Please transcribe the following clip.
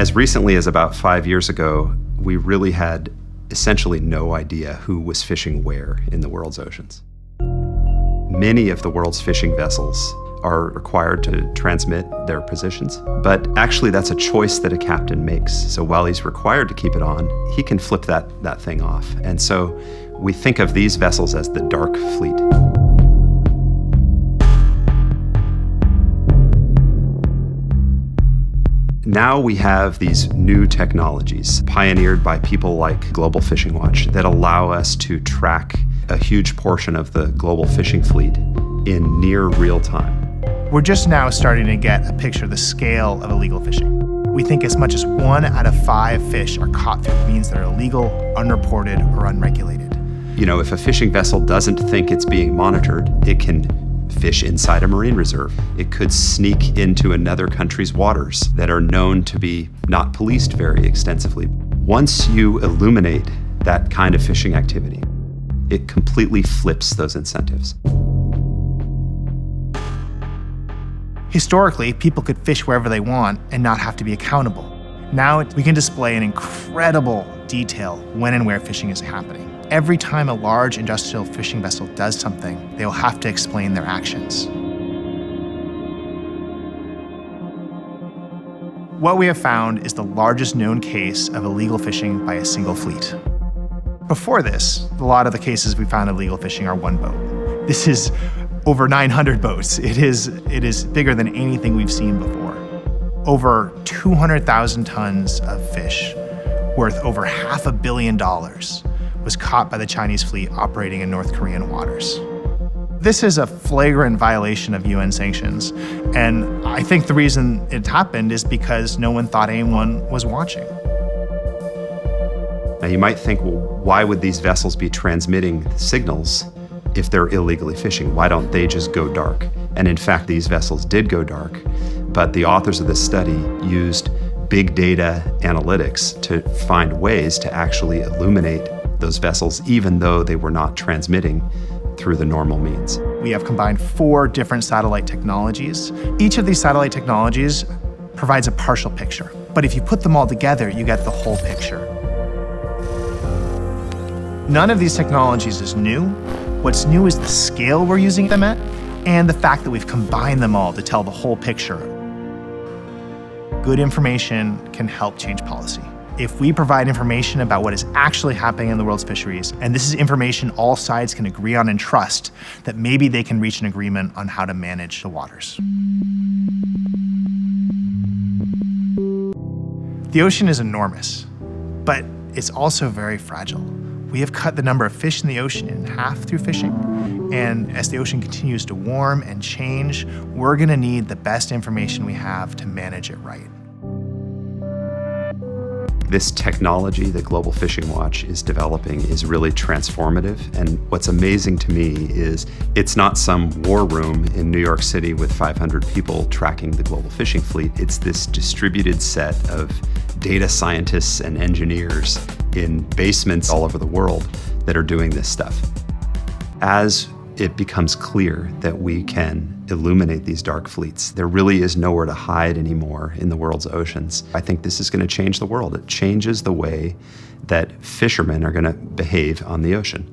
As recently as about 5 years ago, we really had essentially no idea who was fishing where in the world's oceans. Many of the world's fishing vessels are required to transmit their positions, but actually that's a choice that a captain makes. So while he's required to keep it on, he can flip that thing off. And so we think of these vessels as the dark fleet. Now we have these new technologies pioneered by people like Global Fishing Watch that allow us to track a huge portion of the global fishing fleet in near real time. We're just now starting to get a picture of the scale of illegal fishing. We think as much as 1 out of 5 fish are caught through means that are illegal, unreported, or unregulated. You know, if a fishing vessel doesn't think it's being monitored, it can fish inside a marine reserve. It could sneak into another country's waters that are known to be not policed very extensively. Once you illuminate that kind of fishing activity, it completely flips those incentives. Historically, people could fish wherever they want and not have to be accountable. Now we can display in incredible detail when and where fishing is happening. Every time a large industrial fishing vessel does something, they will have to explain their actions. What we have found is the largest known case of illegal fishing by a single fleet. Before this, a lot of the cases we found of illegal fishing are one boat. This is over 900 boats. It is bigger than anything we've seen before. Over 200,000 tons of fish worth over $500 million was caught by the Chinese fleet operating in North Korean waters. This is a flagrant violation of UN sanctions, and I think the reason it happened is because no one thought anyone was watching. Now you might think, well, why would these vessels be transmitting signals if they're illegally fishing? Why don't they just go dark? And in fact, these vessels did go dark, but the authors of this study used big data analytics to find ways to actually illuminate those vessels, even though they were not transmitting through the normal means. We have combined 4 different satellite technologies. Each of these satellite technologies provides a partial picture, but if you put them all together, you get the whole picture. None of these technologies is new. What's new is the scale we're using them at, and the fact that we've combined them all to tell the whole picture. Good information can help change policy. If we provide information about what is actually happening in the world's fisheries, and this is information all sides can agree on and trust, that maybe they can reach an agreement on how to manage the waters. The ocean is enormous, but it's also very fragile. We have cut the number of fish in the ocean in half through fishing, and as the ocean continues to warm and change, we're gonna need the best information we have to manage it right. This technology that Global Fishing Watch is developing is really transformative, and what's amazing to me is it's not some war room in New York City with 500 people tracking the global fishing fleet. It's this distributed set of data scientists and engineers in basements all over the world that are doing this stuff. As it becomes clear that we can illuminate these dark fleets, there really is nowhere to hide anymore in the world's oceans. I think this is going to change the world. It changes the way that fishermen are going to behave on the ocean.